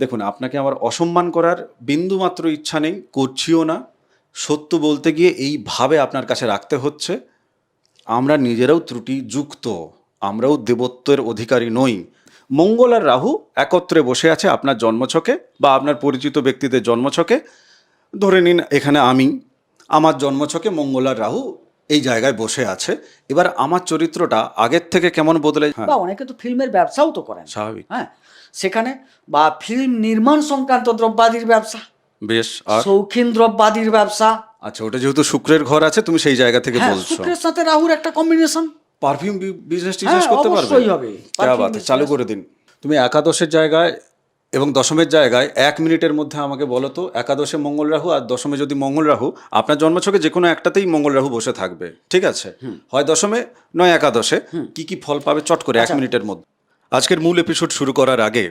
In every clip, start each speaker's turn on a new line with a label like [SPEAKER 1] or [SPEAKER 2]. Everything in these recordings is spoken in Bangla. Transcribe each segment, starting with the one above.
[SPEAKER 1] দেখুন, আপনাকে আমার অসম্মান করার বিন্দুমাত্র ইচ্ছা নেই, করছিও না। সত্য বলতে গিয়ে এইভাবে আপনার কাছে রাখতে হচ্ছে। আমরা নিজেরাও ত্রুটিযুক্ত, আমরাও দেবত্বের অধিকারী নই। মঙ্গল আর রাহু একত্রে বসে আছে আপনার জন্মছকে বা আপনার পরিচিত ব্যক্তিদের জন্মছকে। ধরে নিন এখানে আমার জন্মছকে মঙ্গল আর রাহু এই জায়গায় বসে আছে। এবার আমার চরিত্রটা আগের থেকে কেমন বদলে,
[SPEAKER 2] বা অনেকে তো ফিল্মের ব্যবসাও তো করেন,
[SPEAKER 1] স্বাভাবিক।
[SPEAKER 2] হ্যাঁ, সেখানে বা ফিল্ম নির্মাণ সংক্রান্ত দ্রব্যাদির ব্যবসা,
[SPEAKER 1] বেশ। আর
[SPEAKER 2] শৌখিন দ্রব্যাদির ব্যবসা।
[SPEAKER 1] আচ্ছা, ওটা যেহেতু শুক্রের ঘর আছে, তুমি সেই জায়গা থেকে
[SPEAKER 2] হ্যাঁ,
[SPEAKER 1] বলছো।
[SPEAKER 2] শুক্রের সাথে রাহুর একটা কম্বিনেশন।
[SPEAKER 1] পারফিউম বিজনেস
[SPEAKER 2] হ্যাঁ,
[SPEAKER 1] টিজনেস করতে পারবে?
[SPEAKER 2] অবশ্যই হবে।
[SPEAKER 1] ক্যা
[SPEAKER 2] Perfume
[SPEAKER 1] বাত है, চালু
[SPEAKER 2] business।
[SPEAKER 1] করে দিন। তুমি একাদশের জায়গায় এবং দশমের জায়গায় 1 মিনিটের মধ্যে আমাকে বলো তো, একাদশে মঙ্গল রাহু আর দশমে যদি মঙ্গল রাহু, আপনার জন্মছকে যে কোনো একটাতেই মঙ্গল রাহু বসে থাকবে, ঠিক আছে? হয় দশমে নয় একাদশে, কি কি ফল পাবে চট করে 1 মিনিটের মধ্যে। আজকের মূল এপিসোড শুরু করার আগে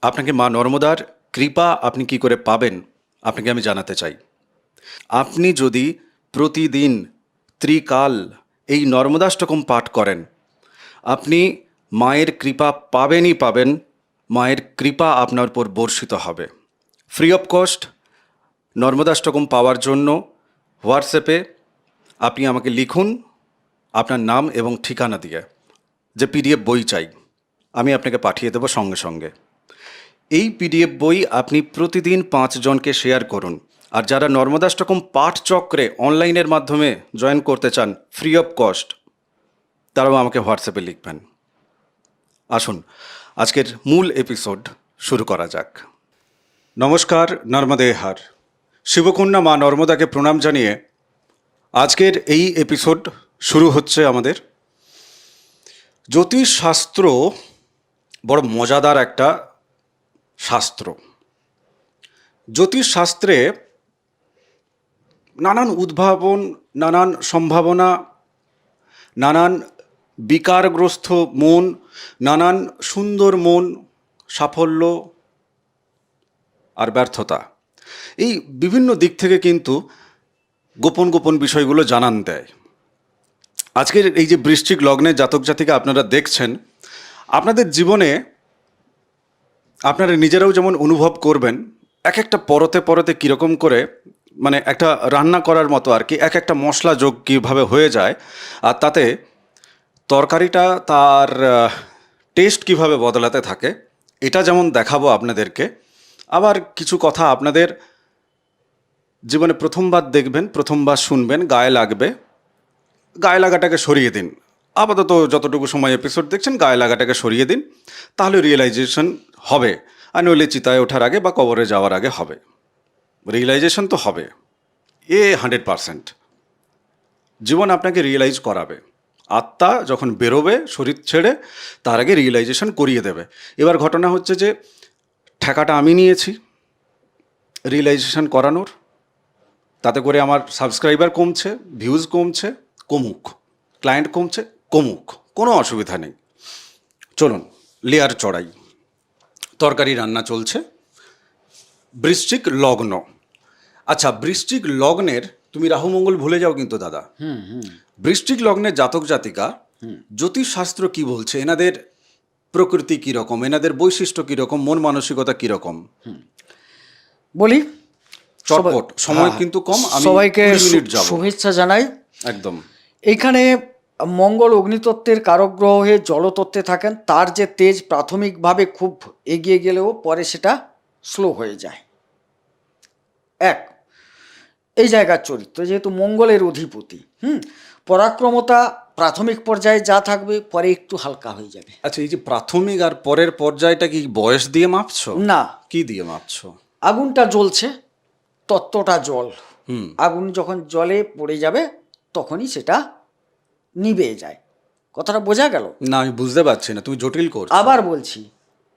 [SPEAKER 1] আপনাকে মা নর্মদার কৃপা আপনি কি করে পাবেন আপনাকে আমি জানাতে চাই। আপনি যদি প্রতিদিন ত্রিকাল এই নর্মদাষ্টকম পাঠ করেন, আপনি মায়ের কৃপা পাবেনই পাবেন। মায়ের কৃপা আপনার উপর বর্ষিত হবে। ফ্রি অফ কস্ট নর্মদাষ্টকম পাওয়ার জন্য হোয়াটসঅ্যাপে আপনি আমাকে লিখুন আপনার নাম এবং ঠিকানা দিয়ে, যে পিডিএফ বই চাই, আমি আপনাকে পাঠিয়ে দেবো সঙ্গে সঙ্গে। এই পিডিএফ বই আপনি প্রতিদিন 5 জনকে শেয়ার করুন। আর যারা নর্মদাষ্টকম পাঠ চক্রে অনলাইনের মাধ্যমে জয়েন করতে চান ফ্রি অফ কস্ট, তারাও আমাকে হোয়াটসঅ্যাপে লিখবেন। আসুন আজকের মূল এপিসোড শুরু করা যাক। নমস্কার, নর্মদে হার। শিবকন্যা মা নর্মদাকে প্রণাম জানিয়ে আজকের এই এপিসোড শুরু হচ্ছে আমাদের। জ্যোতিষশাস্ত্র বড় মজাদার একটা শাস্ত্র। জ্যোতিষশাস্ত্রে নানান উদ্ভাবন, নানান সম্ভাবনা, নানান বিকারগ্রস্ত মন, নানান সুন্দর মন, সাফল্য আর ব্যর্থতা, এই বিভিন্ন দিক থেকে কিন্তু গোপন গোপন বিষয়গুলো জানান দেয়। আজকের এই যে বৃশ্চিক লগ্নের জাতক জাতিকা আপনারা দেখছেন, আপনাদের জীবনে আপনারা নিজেরাও যেমন অনুভব করবেন, এক একটা পরতে পরতে কীরকম করে, মানে একটা রান্না করার মতো আর কি, এক একটা মশলা যোগ কীভাবে হয়ে যায়, আর তাতে তরকারিটা তার টেস্ট কিভাবে বদলাতে থাকে, এটা যেমন দেখাবো আপনাদেরকে। আবার কিছু কথা আপনাদের জীবনে প্রথমবার দেখবেন, প্রথমবার শুনবেন, গায়ে লাগবে। গায়ে লাগাটাকে সরিয়ে দিন। আপাতত যতটুকু সময় এপিসোড দেখছেন গায়ে লাগাটাকে সরিয়ে দিন, তাহলে রিয়েলাইজেশন হবে। আর নইলে চিতায় ওঠার আগে বা কবরে যাওয়ার আগে হবে। রিয়েলাইজেশন তো হবে, 100%। জীবন আপনাকে রিয়েলাইজ করাবে। আত্মা যখন বেরোবে শরীর ছেড়ে, তার আগে রিয়েলাইজেশন করিয়ে দেবে। এবার ঘটনা হচ্ছে যে ঠেকাটা আমি নিয়েছি রিয়েলাইজেশন করানোর। তাতে করে আমার সাবস্ক্রাইবার কমছে, ভিউজ কমছে, কমুক। ক্লায়েন্ট কমছে, কমুক, কোনো অসুবিধা নেই। চলুন লেয়ার চড়াই। তরকারি রান্না চলছে। বৃশ্চিক লগ্ন। আচ্ছা, বৃশ্চিক লগ্নের, তুমি রাহু মঙ্গল ভুলে যাও কিন্তু দাদা। বৃশ্চিক লগ্নের জাতক জাতিকা জ্যোতিষশাস্ত্র কি বলছে, এনাদের প্রকৃতি কীরকম, এনাদের বৈশিষ্ট্য কীরকম, মন মানসিকতা কীরকম,
[SPEAKER 2] বলি।
[SPEAKER 1] চটপট, সময় কিন্তু কম, আমি
[SPEAKER 2] সবাইকে
[SPEAKER 1] 20 মিনিট যাব।
[SPEAKER 2] শুভেচ্ছা জানাই।
[SPEAKER 1] একদম।
[SPEAKER 2] এইখানে মঙ্গল অগ্নিতত্ত্বের কারক গ্রহ হয়ে জলতত্ত্বে থাকেন। তার যে তেজ প্রাথমিকভাবে খুব এগিয়ে গেলেও পরে সেটা স্লো হয়ে যায়। এই জায়গার চরিত্র যেহেতু মঙ্গলের অধিপতি, পরাক্রমতা প্রাথমিক পর্যায়ে যা থাকবে, পরে একটু হালকা হয়ে যাবে।
[SPEAKER 1] আচ্ছা, এই যে প্রাথমিক আর পরের পর্যায়টা কি বয়স দিয়ে মাপছো?
[SPEAKER 2] না,
[SPEAKER 1] কি দিয়ে মাপছো?
[SPEAKER 2] আগুনটা জ্বলছে, তত্ত্বটা জল। আগুন যখন জলে পড়ে যাবে তখনই সেটা নিভে যায়। কথাটা বোঝা গেল?
[SPEAKER 1] না, আমি বুঝতে পারছি না, তুমি জটিল করছো।
[SPEAKER 2] আবার বলছি,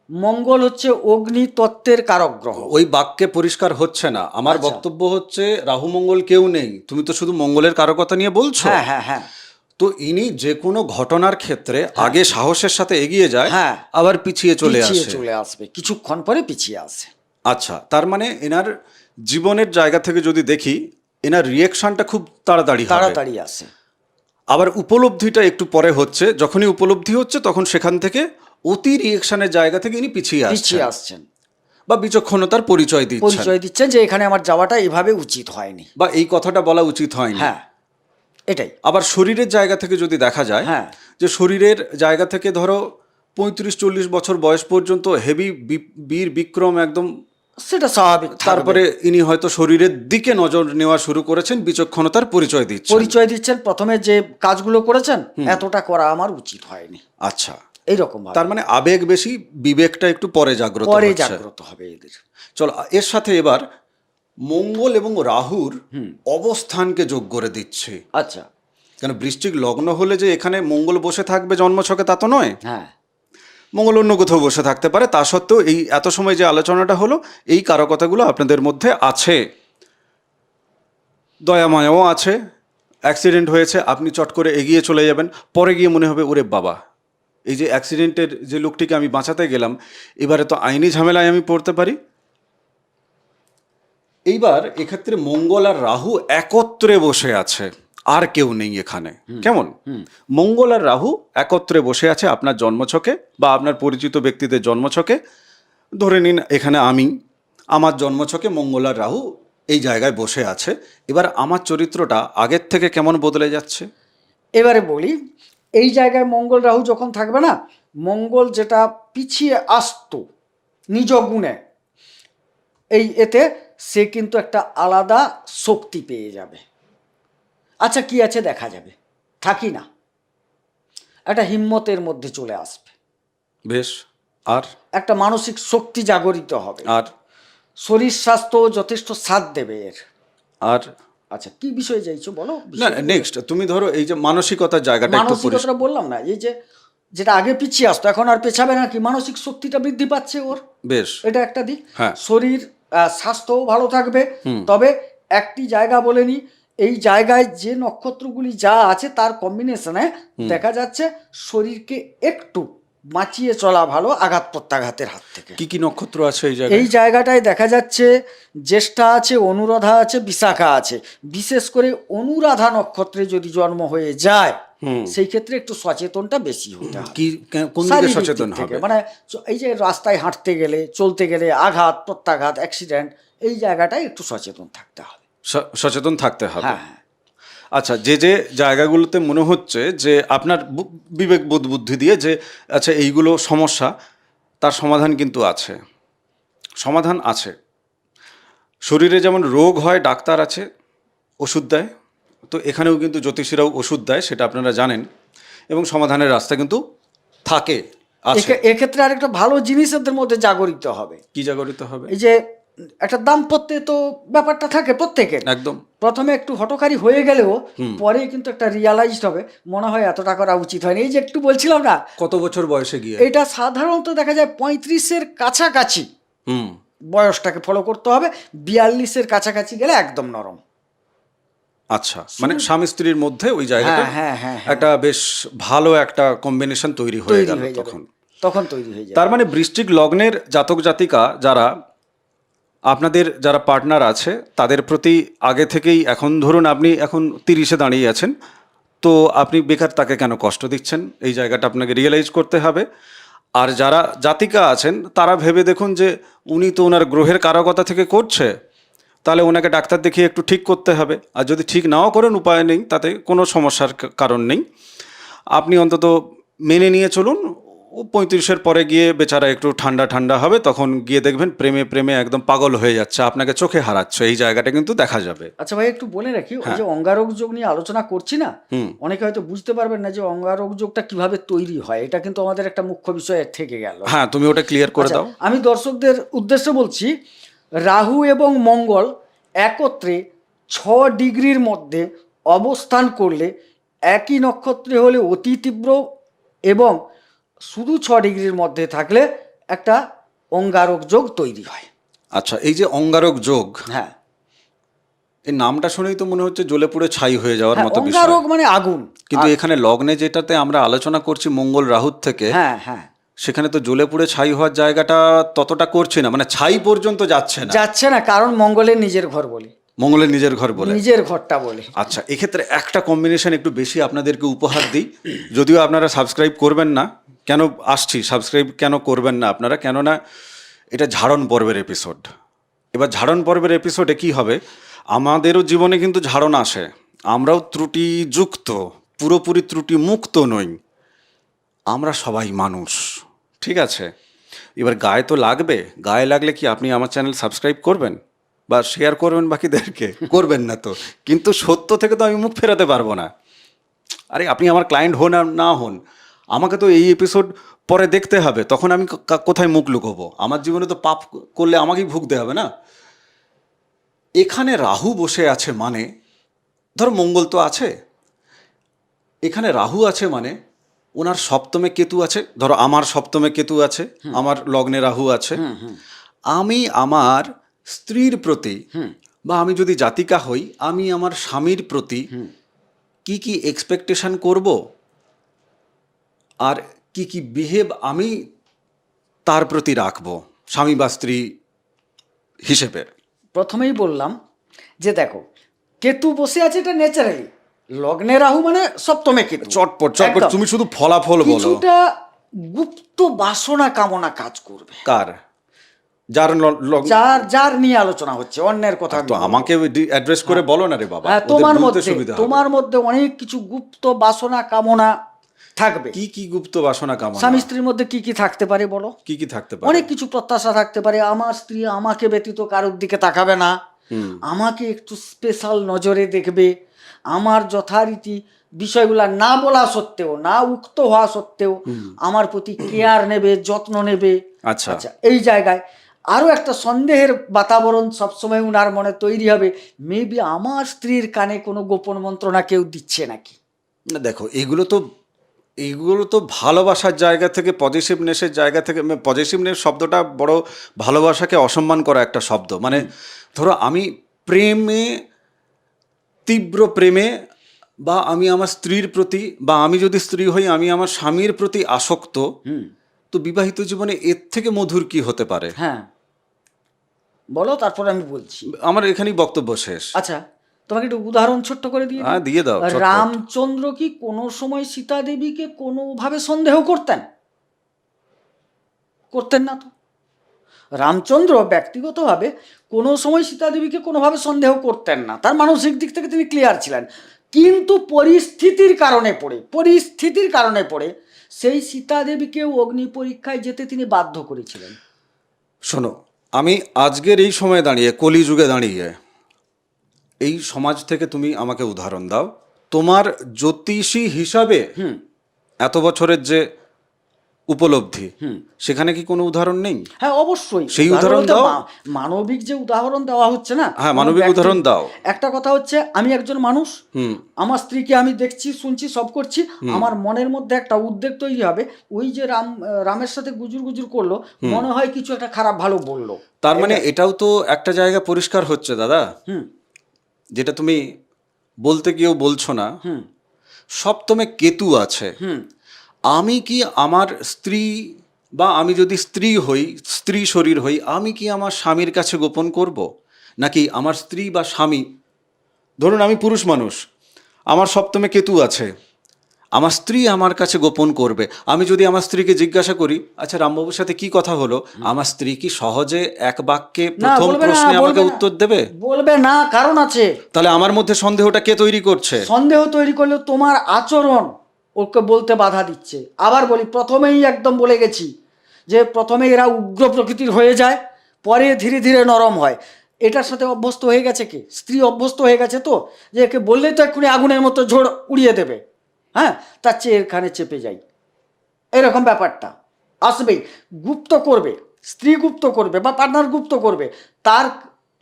[SPEAKER 2] মঙ্গল হচ্ছে অগ্নি তত্ত্বের কারক গ্রহ।
[SPEAKER 1] ওই বাক্যে পরিষ্কার হচ্ছে না। আমার বক্তব্য হচ্ছে রাহু মঙ্গল কেউ নেই, তুমি তো শুধু মঙ্গলের কারকতা নিয়ে বলছো।
[SPEAKER 2] হ্যাঁ হ্যাঁ হ্যাঁ।
[SPEAKER 1] তো ইনি যে কোনো ঘটনার ক্ষেত্রে আগে সাহসের সাথে এগিয়ে যায়, আবার পিছিয়ে চলে
[SPEAKER 2] আসবে, কিছুক্ষণ পরে পিছিয়ে আসে।
[SPEAKER 1] আচ্ছা, তার মানে এনার জীবনের জায়গা থেকে যদি দেখি, এনার রিয়েকশনটা খুব তাড়াতাড়ি
[SPEAKER 2] আসে।
[SPEAKER 1] আবার উপলব্ধিটা একটু পরে হচ্ছে। যখনই উপলব্ধি হচ্ছে তখন সেখান থেকে অতি রিয়েকশনের জায়গা থেকে ইনি পিছিয়ে আসছেন। বা বিচক্ষণতার পরিচয় দিচ্ছেন,
[SPEAKER 2] পরিচয় দিচ্ছেন যে এখানে আমার যাওয়াটা এভাবে উচিত হয়নি।
[SPEAKER 1] বা এই কথাটা বলা উচিত হয়নি।
[SPEAKER 2] হ্যাঁ, এটাই।
[SPEAKER 1] আবার শরীরের জায়গা থেকে যদি দেখা যায়,
[SPEAKER 2] হ্যাঁ।
[SPEAKER 1] যে শরীরের জায়গা থেকে ধরো 35-40 বছর বয়স পর্যন্ত হেভি বীর বিক্রম একদম,
[SPEAKER 2] সেটা স্বাভাবিক থাকবে।
[SPEAKER 1] তারপরে ইনি হয়তো শরীরের দিকে নজর নেওয়া শুরু করেছেন, বিচক্ষণতার পরিচয় দিচ্ছেন।
[SPEAKER 2] পরিচয় দিচ্ছেন প্রথমে যে কাজগুলো করেছেন এতটা করা আমার উচিত হয়নি,
[SPEAKER 1] আচ্ছা,
[SPEAKER 2] এইরকম ভাবে।
[SPEAKER 1] তার মানে আবেগ বেশি, বিবেকটা একটু পরে জাগ্রত
[SPEAKER 2] পরে
[SPEAKER 1] হচ্ছে।
[SPEAKER 2] জাগ্রত হবে এদের।
[SPEAKER 1] চলো এর সাথে এবার মঙ্গল এবং রাহুর অবস্থানকে যোগ করে দিচ্ছে।
[SPEAKER 2] আচ্ছা।
[SPEAKER 1] কেন বৃশ্চিক লগ্ন হলে যে এখানে মঙ্গল বসে থাকবে জন্মছকে তা তো নয়।
[SPEAKER 2] হ্যাঁ,
[SPEAKER 1] মঙ্গল অন্য কোথাও বসে থাকতে পারে। তা সত্ত্বেও এই এত সময় যে আলোচনাটা হলো, এই কারকতাগুলো আপনাদের মধ্যে আছে। দয়ামায়াও আছে। অ্যাক্সিডেন্ট হয়েছে, আপনি চট করে এগিয়ে চলে যাবেন, পরে গিয়ে মনে হবে ওরে বাবা, এই যে অ্যাক্সিডেন্টের যে লোকটিকে আমি বাঁচাতে গেলাম, এবারে তো আইনি ঝামেলায় আমি পড়তে পারি। এইবার এক্ষেত্রে মঙ্গল আর রাহু একত্রে বসে আছে, আর কেউ নেই এখানে। কেমন? মঙ্গল আর রাহু একত্রে বসে আছে আপনার জন্মছকে বা আপনার পরিচিত ব্যক্তিদের জন্মছকে। ধরে নিন এখানে আমার জন্মছকে মঙ্গল আর রাহু এই জায়গায় বসে আছে। এবার আমার চরিত্রটা আগের থেকে কেমন বদলে যাচ্ছে?
[SPEAKER 2] এবারে বলি, এই জায়গায় মঙ্গল রাহু যখন থাকবে না, মঙ্গল যেটা পিছিয়ে আসতো নিজ গুণে, এতে সে কিন্তু একটা আলাদা শক্তি পেয়ে যাবে। আচ্ছা, কি আছে দেখা যাবে, থাকি না, একটা হিম্মতের মধ্যে চলে আসবে,
[SPEAKER 1] বেশ। আর
[SPEAKER 2] একটা মানসিক শক্তি জাগরিত হবে,
[SPEAKER 1] আর
[SPEAKER 2] শরীর স্বাস্থ্য যথেষ্ট সাথ দেবে এর।
[SPEAKER 1] আর
[SPEAKER 2] আচ্ছা, কি বিষয়ে চাইছো বলো?
[SPEAKER 1] না, নেক্সট তুমি ধরো এই যে মানসিকতার জায়গাটা একটু
[SPEAKER 2] মানসিকতাটা বললাম না, এই যে যেটা আগে পিছিয়ে আসতো এখন আর পেছাবে না, কি মানসিক শক্তিটা বৃদ্ধি পাচ্ছে ওর।
[SPEAKER 1] বেশ।
[SPEAKER 2] এটা একটা দিক।
[SPEAKER 1] হ্যাঁ।
[SPEAKER 2] শরীর স্বাস্থ্যও ভালো থাকবে। তবে একটি জায়গা বলে নি, এই জায়গায় যে নক্ষত্রগুলি যা আছে তার কম্বিনেশনে দেখা যাচ্ছে শরীরকে একটু বাঁচিয়ে চলা ভালো আঘাত প্রত্যাঘাতের হাত থেকে।
[SPEAKER 1] কি কি নক্ষত্র আছে এই জায়গায়?
[SPEAKER 2] এই জায়গাটায় দেখা যাচ্ছে জ্যেষ্ঠা আছে, অনুরাধা আছে, বিশাখা আছে। বিশেষ করে অনুরাধা নক্ষত্রে যদি জন্ম হয়ে যায় সেই ক্ষেত্রে একটু সচেতনটা বেশি হতে হবে।
[SPEAKER 1] কি কোন দিকে
[SPEAKER 2] শারীরিক
[SPEAKER 1] সচেতন
[SPEAKER 2] দিক থেকে,
[SPEAKER 1] হবে?
[SPEAKER 2] মানে এই যে রাস্তায় হাঁটতে গেলে, চলতে গেলে আঘাত প্রত্যাঘাত, অ্যাক্সিডেন্ট, এই জায়গাটায় একটু সচেতন থাকতে হবে।
[SPEAKER 1] সচেতন থাকতে হবে।
[SPEAKER 2] হ্যাঁ।
[SPEAKER 1] আচ্ছা, যে যে জায়গাগুলোতে মনে হচ্ছে যে আপনার বিবেক বোধ বুদ্ধি দিয়ে যে আচ্ছা এইগুলো সমস্যা, তার সমাধান কিন্তু আছে, সমাধান আছে। শরীরে যেমন রোগ হয় ডাক্তার আছে, ওষুধ দেয়, তো এখানেও কিন্তু জ্যোতিষীরাও ওষুধ দেয়, সেটা আপনারা জানেন, এবং সমাধানের রাস্তা কিন্তু থাকে, আছে।
[SPEAKER 2] এক্ষেত্রে আরেকটা ভালো জিনিস এদের মধ্যে জাগরিত হবে।
[SPEAKER 1] কি জাগরিত হবে?
[SPEAKER 2] এই যে একটা দাম্পত্যে তো ব্যাপারটা থাকে প্রত্যেকের,
[SPEAKER 1] একদম।
[SPEAKER 2] প্রথমে একটু হঠকারী হয়ে গেলেও পরে কিন্তু একটা রিয়ালাইজড হবে, মনে হয় এতটা করা উচিত হয়নি। এই যে একটু বলছিলাম না,
[SPEAKER 1] কত বছর বয়সে গিয়ে?
[SPEAKER 2] এটা সাধারণত দেখা যায় 35-এর কাছাকাছি বয়সটাকে ফলো করতে হবে। 42-এর কাছাকাছি গেলে একদম নরম।
[SPEAKER 1] আচ্ছা, মানে স্বামী স্ত্রীর মধ্যে ওই জায়গাটা
[SPEAKER 2] হ্যাঁ,
[SPEAKER 1] একটা বেশ ভালো একটা কম্বিনেশন তৈরি হয়ে গেল
[SPEAKER 2] তখন তৈরি হয়ে যায়।
[SPEAKER 1] তার মানে বৃশ্চিক লগ্নের জাতক জাতিকা যারা আপনাদের যারা পার্টনার আছে তাদের প্রতি আগে থেকেই, এখন ধরুন আপনি এখন 30-এ দাঁড়িয়ে আছেন, তো আপনি বেকার তাকে কেন কষ্ট দিচ্ছেন, এই জায়গাটা আপনাকে রিয়েলাইজ করতে হবে। আর যারা জাতিকা আছেন তারা ভেবে দেখুন যে উনি তো ওনার গ্রহের কারকতা থেকে করছে, তাহলে ওনাকে ডাক্তার দেখিয়ে একটু ঠিক করতে হবে। আর যদি ঠিক নাও করেন উপায় নেই, তাতে কোনো সমস্যার কারণ নেই, আপনি অন্তত মেনে নিয়ে চলুন। ও 35-এর পরে গিয়ে বেচারা একটু ঠান্ডা ঠান্ডা হবে, তখন গিয়ে দেখবেন প্রেমে প্রেমে একদম পাগল হয়ে যাচ্ছে, আপনাকে চোখে হারাচ্ছে, এই জায়গাটা কিন্তু দেখা যাবে।
[SPEAKER 2] আচ্ছা ভাই, একটু বলে রাখি, ওই যে অঙ্গারক যোগ নিয়ে আলোচনা করছি না, অনেকে হয়তো বুঝতে পারবেন না যে অঙ্গারক যোগটা কিভাবে তৈরি হয়। এটা কিন্তু আমাদের একটা মুখ্য বিষয় থেকে গেল।
[SPEAKER 1] হ্যাঁ, তুমি ওটা ক্লিয়ার করে দাও।
[SPEAKER 2] আমি দর্শকদের উদ্দেশ্যে বলছি, রাহু এবং মঙ্গল একত্রে 6 ডিগ্রির মধ্যে অবস্থান করলে, একই নক্ষত্রে হলে অতি তীব্র, এবং শুধু 6 ডিগ্রির মধ্যে থাকলে একটা অঙ্গারক যোগ তৈরি হয়।
[SPEAKER 1] আচ্ছা, এই যে অঙ্গারক যোগ,
[SPEAKER 2] হ্যাঁ,
[SPEAKER 1] এই নামটা শুনেই তো মনে হচ্ছে জ্বলে পুড়ে ছাই হয়ে যাওয়ার মতো বিষয়।
[SPEAKER 2] অঙ্গারক মানে আগুন।
[SPEAKER 1] কিন্তু এখানে লগ্নে যেটাতে আমরা আলোচনা করছি মঙ্গল রাহুর থেকে,
[SPEAKER 2] হ্যাঁ হ্যাঁ,
[SPEAKER 1] সেখানে তো জ্বলে পুড়ে ছাই হওয়ার জায়গাটা ততটা করছি না, মানে ছাই পর্যন্ত যাচ্ছে না,
[SPEAKER 2] কারণ মঙ্গলের নিজের ঘর বলে,
[SPEAKER 1] মঙ্গলের নিজের ঘর বলে,
[SPEAKER 2] নিজের ঘরটা বলে।
[SPEAKER 1] আচ্ছা, এক্ষেত্রে একটা কম্বিনেশন একটু বেশি আপনাদেরকে উপহার দিই, যদিও আপনারা সাবস্ক্রাইব করবেন না। কেন আসছি, সাবস্ক্রাইব কেন করবেন না আপনারা? কেননা এটা ঝাড়ন পর্বের এপিসোড। এবার ঝাড়ন পর্বের এপিসোডে কি হবে, আমাদেরও জীবনে কিন্তু ঝাড়ন আসে, আমরাও ত্রুটিযুক্ত, পুরোপুরি ত্রুটি মুক্ত নই, আমরা সবাই মানুষ, ঠিক আছে? এবার গায়ে তো লাগবে, গায়ে লাগলে কি আপনি আমার চ্যানেল সাবস্ক্রাইব করবেন বা শেয়ার করবেন বাকিদেরকে? করবেন না তো, কিন্তু সত্য থেকে তো আমি মুখ ফেরাতে পারবো না। আরে আপনি আমার ক্লায়েন্ট হন আর না হন, আমাকে তো এই এপিসোড পরে দেখতে হবে, তখন আমি কোথায় মুখ লুকোবো? আমার জীবনে তো পাপ করলে আমাকেই ভুগতে হবে না? এখানে রাহু বসে আছে মানে, ধরো মঙ্গল তো আছে, এখানে রাহু আছে মানে ওনার সপ্তমে কেতু আছে, ধরো আমার সপ্তমে কেতু আছে, আমার লগ্নে রাহু আছে, আমি আমার স্ত্রীর প্রতি বা আমি যদি জাতিকা হই, আমি আমার স্বামীর প্রতি কি কি এক্সপেকটেশন করব আর কি কি বিহেভ আমি তার প্রতি রাখবো স্বামী বা স্ত্রী হিসেবে।
[SPEAKER 2] প্রথমেই বললাম যে দেখো, কেতু বসে আছে, এটা ন্যাচারালি। লগ্নে রাহু মানে সপ্তমে কেতু।
[SPEAKER 1] চটপট
[SPEAKER 2] একদম।
[SPEAKER 1] তুমি শুধু ফলাফল বলো।
[SPEAKER 2] কিছুটা গুপ্ত বাসনা কামনা কাজ করবে।
[SPEAKER 1] কার? যার
[SPEAKER 2] যার যার নিয়ে আলোচনা হচ্ছে, অন্যের কথা
[SPEAKER 1] তো আমাকে অ্যাড্রেস করে বলো না রে বাবা।
[SPEAKER 2] হ্যাঁ,
[SPEAKER 1] ওদের
[SPEAKER 2] তোমার
[SPEAKER 1] বলতে
[SPEAKER 2] মধ্যে
[SPEAKER 1] সুবিধা হবে।
[SPEAKER 2] তোমার মধ্যে অনেক কিছু গুপ্ত বাসনা কামনা থাকবে।
[SPEAKER 1] কি কি গুপ্ত বাসনা কামনা?
[SPEAKER 2] স্বামী স্ত্রীর মধ্যে কি কি থাকতে পারে বলো?
[SPEAKER 1] কি কি থাকতে পারে?
[SPEAKER 2] অনেক কিছু প্রত্যাশা থাকতে পারে। আমার স্ত্রী আমাকে ব্যতীত কারোর দিকে তাকাবে না, আমাকে একটু স্পেশাল নজরে দেখবে, আমার যথারীতি বিষয়গুলা না বলা সত্ত্বেও, না উক্ত হওয়া সত্ত্বেও আমার প্রতি কেয়ার নেবে, যত্ন নেবে।
[SPEAKER 1] আচ্ছা।
[SPEAKER 2] আচ্ছা, এই জায়গায় আরও একটা সন্দেহের বাতাবরণ সবসময় উনার মনে তৈরি হবে, মেবি আমার স্ত্রীর কানে কোনো গোপন মন্ত্রণা কেউ দিচ্ছে নাকি।
[SPEAKER 1] না দেখো, এগুলো তো ভালোবাসার জায়গা থেকে, পজিটিভনেসের জায়গা থেকে। পজিটিভনেস শব্দটা বড় ভালোবাসাকে অসম্মান করা একটা শব্দ। মানে ধরো আমি প্রেমে, তীব্র প্রেমে, বা আমি আমার স্ত্রীর প্রতি, বা আমি যদি স্ত্রী হই আমি আমার স্বামীর প্রতি আসক্ত, তো বিবাহিত জীবনে এর থেকে মধুর কি হতে পারে?
[SPEAKER 2] হ্যাঁ, বলো, তারপর আমি বলছি।
[SPEAKER 1] আমার এখানেই বক্তব্য শেষ।
[SPEAKER 2] আচ্ছা, তোমাকে একটু উদাহরণ ছোট্ট করে দিয়ে
[SPEAKER 1] হ্যাঁ, দিয়ে দাও চটপট।
[SPEAKER 2] রামচন্দ্র কি কোনো সময় সীতা দেবীকে কোনোভাবে সন্দেহ করতেন? করতেন না তো। রামচন্দ্র ব্যক্তিগতভাবে কোনো সময় সীতা দেবীকে কোনোভাবে সন্দেহ করতেন না, তার মানসিক দিক থেকে তিনি ক্লিয়ার ছিলেন। কিন্তু পরিস্থিতির কারণে পড়ে সেই সীতা দেবীকে অগ্নি পরীক্ষায় যেতে তিনি বাধ্য করেছিলেন।
[SPEAKER 1] শোনো, আমি আজকের এই সময়ে দাঁড়িয়ে, কলিযুগে দাঁড়িয়ে, এই সমাজ থেকে তুমি আমাকে উদাহরণ দাও। তোমার জ্যোতিষী হিসাবে এত বছরের যে উপলব্ধি, সেখানে কি কোনো উদাহরণ নেই?
[SPEAKER 2] হ্যাঁ, অবশ্যই
[SPEAKER 1] সেই উদাহরণ দাও।
[SPEAKER 2] মানবিক যে উদাহরণ দেওয়া হচ্ছে না,
[SPEAKER 1] হ্যাঁ, মানবিক উদাহরণ দাও।
[SPEAKER 2] একটা কথা হচ্ছে, আমি একজন মানুষ, আমার স্ত্রীকে আমি দেখছি, শুনছি, সব করছি, আমার মনের মধ্যে একটা উদ্বেগ তৈরি হবে, ওই যে রামের সাথে গুজুর গুজুর করলো, মনে হয় কিছু একটা খারাপ ভালো বললো।
[SPEAKER 1] তার মানে এটাও তো একটা জায়গা পরিষ্কার হচ্ছে দাদা, যেটা তুমি বলতে গিয়েও বলছো না। সপ্তমে কেতু আছে। আমি কি আমার স্ত্রী, বা আমি যদি স্ত্রী হই, স্ত্রী শরীর হই, আমি কি আমার স্বামীর কাছে গোপন করব? নাকি আমার স্ত্রী বা স্বামী, ধরুন আমি পুরুষ মানুষ, আমার সপ্তমে কেতু আছে, আমার স্ত্রী আমার কাছে গোপন করবে। আমি যদি আমার স্ত্রীকে জিজ্ঞাসা করি, আচ্ছা রামবাবুর সাথে কি কথা হলো, আমার স্ত্রী কি সহজে এক বাক্যে প্রথম প্রশ্নে আমাকে উত্তর দেবে?
[SPEAKER 2] বলবে না, কারণ আছে।
[SPEAKER 1] তাহলে আমার মধ্যে সন্দেহটা কে তৈরি করছে?
[SPEAKER 2] সন্দেহ তৈরি করলে তোমার আচরণ ওকে বলতে বাধা দিচ্ছে। আবার বলি, প্রথমেই একদম বলে গেছি যে প্রথমে এরা উগ্র প্রকৃতির হয়ে যায়, পরে ধীরে ধীরে নরম হয়। এটার সাথে অভ্যস্ত হয়ে গেছে কি? স্ত্রী অভ্যস্ত হয়ে গেছে তো, যে একে বললেই তো এক্ষুনি আগুনের মতো ঝোড় উড়িয়ে দেবে। হ্যাঁ, তার চেয়ে এখানে চেপে যাই, এরকম ব্যাপারটা আসবেই। গুপ্ত করবে, স্ত্রী গুপ্ত করবে বা পার্টনার গুপ্ত করবে, তার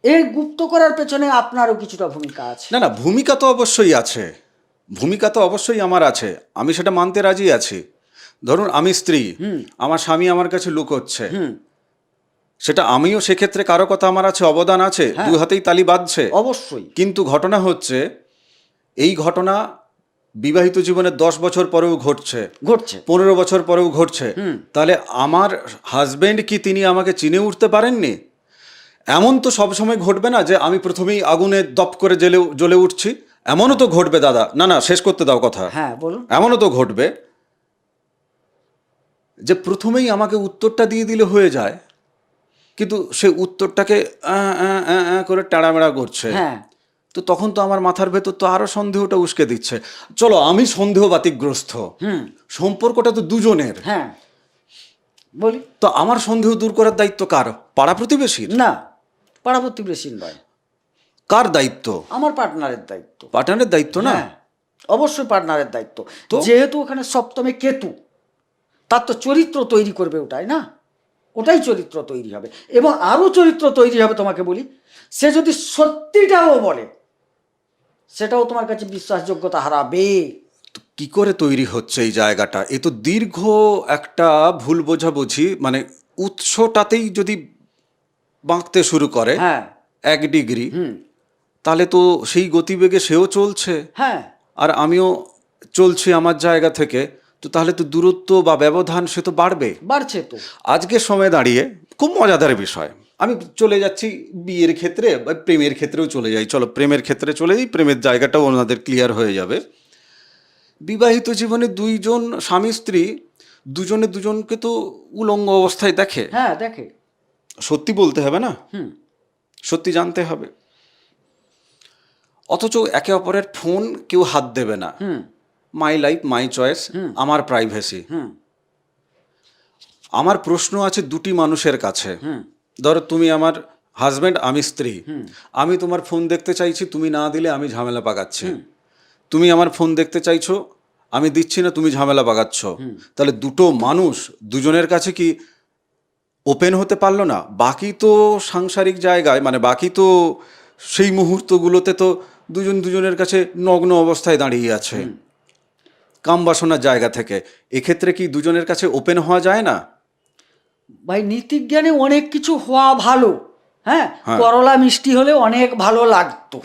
[SPEAKER 2] এই গুপ্ত করার পেছনে আপনারও কিছুটা ভূমিকা আছে।
[SPEAKER 1] না না, ভূমিকা তো অবশ্যই আছে, ভূমিকা তো অবশ্যই আমার আছে, আমি সেটা মানতে রাজি আছি। ধরুন আমি স্ত্রী, আমার স্বামী আমার কাছে লুকোচ্ছে, সেটা আমিও সেক্ষেত্রে কারো কথা আমার আছে, অবদান আছে, দুই হাতেই তালি বাজছে
[SPEAKER 2] অবশ্যই।
[SPEAKER 1] কিন্তু ঘটনা হচ্ছে, এই ঘটনা বিবাহিত জীবনে 10 বছর পরেও ঘটছে, 15 বছর পরেও ঘটছে। তাহলে আমার হাজবেন্ড কি তিনি আমাকে চিনে উঠতে পারেননি? এমন তো সবসময় ঘটবে না যে আমি প্রথমেই আগুনে দপ করে জ্বলে উঠছি। এমনও তো ঘটবে দাদা, না না শেষ করতে দাও কথা।
[SPEAKER 2] হ্যাঁ, বলুন।
[SPEAKER 1] এমনও তো ঘটবে যে প্রথমেই আমাকে উত্তরটা দিয়ে দিলে হয়ে যায়, কিন্তু সে উত্তরটাকে করে টাড়ামেড়া করছে।
[SPEAKER 2] হ্যাঁ
[SPEAKER 1] তো তখন তো আমার মাথার ভেতর তো আরো সন্দেহটা উস্কে দিচ্ছে। চলো আমি সন্দেহ বাতিকগ্রস্ত, সম্পর্কটা তো দুজনের,
[SPEAKER 2] হ্যাঁ বলি।
[SPEAKER 1] তো আমার সন্দেহ দূর করার দায়িত্ব কার? পাড়া প্রতিবেশীর?
[SPEAKER 2] না, পাড়া প্রতিবেশীর নয়,
[SPEAKER 1] কার দায়িত্ব?
[SPEAKER 2] আমার পার্টনারের দায়িত্ব।
[SPEAKER 1] পার্টনারের দায়িত্ব না?
[SPEAKER 2] হ্যাঁ অবশ্যই পার্টনারের দায়িত্ব।
[SPEAKER 1] তো?
[SPEAKER 2] যেহেতু ওখানে সপ্তমে কেতু, তার তো চরিত্র তৈরি করবে ওটাই না, ওটাই চরিত্র তৈরি হবে। এবং আরও চরিত্র তৈরি হবে তোমাকে বলি, সে যদি সত্যিটাও বলে সেটাও তোমার কাছে বিশ্বাসযোগ্যতা হারাবে।
[SPEAKER 1] তো কি করে তৈরি হচ্ছে এই জায়গাটা? এ তো দীর্ঘ একটা ভুল বোঝাবুঝি, মানে উৎসটাতেই যদি বাঁকতে শুরু করে
[SPEAKER 2] হ্যাঁ
[SPEAKER 1] 1 ডিগ্রি, তাহলে তো সেই গতিবেগে সেও চলছে
[SPEAKER 2] হ্যাঁ
[SPEAKER 1] আর আমিও চলছি আমার জায়গা থেকে, তো তাহলে তো দূরত্ব বা ব্যবধান সে তো বাড়বে।
[SPEAKER 2] বাড়ছে তো।
[SPEAKER 1] আজকের সময় দাঁড়িয়ে খুব মজাদার বিষয়, আমি চলে যাচ্ছি বিয়ের ক্ষেত্রে বা প্রেমের ক্ষেত্রেও চলে যাই, চলো প্রেমের ক্ষেত্রে চলে যাই, প্রেমের জায়গাটাও ওনাদের ক্লিয়ার হয়ে যাবে। বিবাহিত জীবনে দুইজন স্বামী স্ত্রী দুজনে দুজনকে তো উলঙ্গ অবস্থায় দেখে।
[SPEAKER 2] হ্যাঁ দেখে।
[SPEAKER 1] সত্যি বলতে হবে না,
[SPEAKER 2] হুম
[SPEAKER 1] সত্যি জানতে হবে, অথচ একে অপরের ফোন কেউ হাত দেবে না।
[SPEAKER 2] হুম
[SPEAKER 1] মাই লাইফ মাই চয়েস, আমার প্রাইভেসি।
[SPEAKER 2] হুম
[SPEAKER 1] আমার প্রশ্ন আছে দুটি মানুষের কাছে, ধরো তুমি আমার হাজব্যান্ড, আমি স্ত্রী, আমি তোমার ফোন দেখতে চাইছি, তুমি না দিলে আমি ঝামেলা পাকাচ্ছি। তুমি আমার ফোন দেখতে চাইছো, আমি দিচ্ছি না, তুমি ঝামেলা পাকাচ্ছ। তাহলে দুটো মানুষ দুজনের কাছে কি ওপেন হতে পারলো না? বাকি তো সাংসারিক জায়গায়, মানে বাকি তো সেই মুহূর্তগুলোতে তো দুজন দুজনের কাছে নগ্ন অবস্থায় দাঁড়িয়ে আছে কাম বাসনার জায়গা থেকে। এক্ষেত্রে কি দুজনের কাছে ওপেন হওয়া যায় না?
[SPEAKER 2] ভাই নীতিজ্ঞানে অনেক কিছু হওয়া ভালো। হ্যাঁ
[SPEAKER 1] হ্যাঁ।
[SPEAKER 2] করলা মিষ্টি হলে অনেক ভালো লাগতো,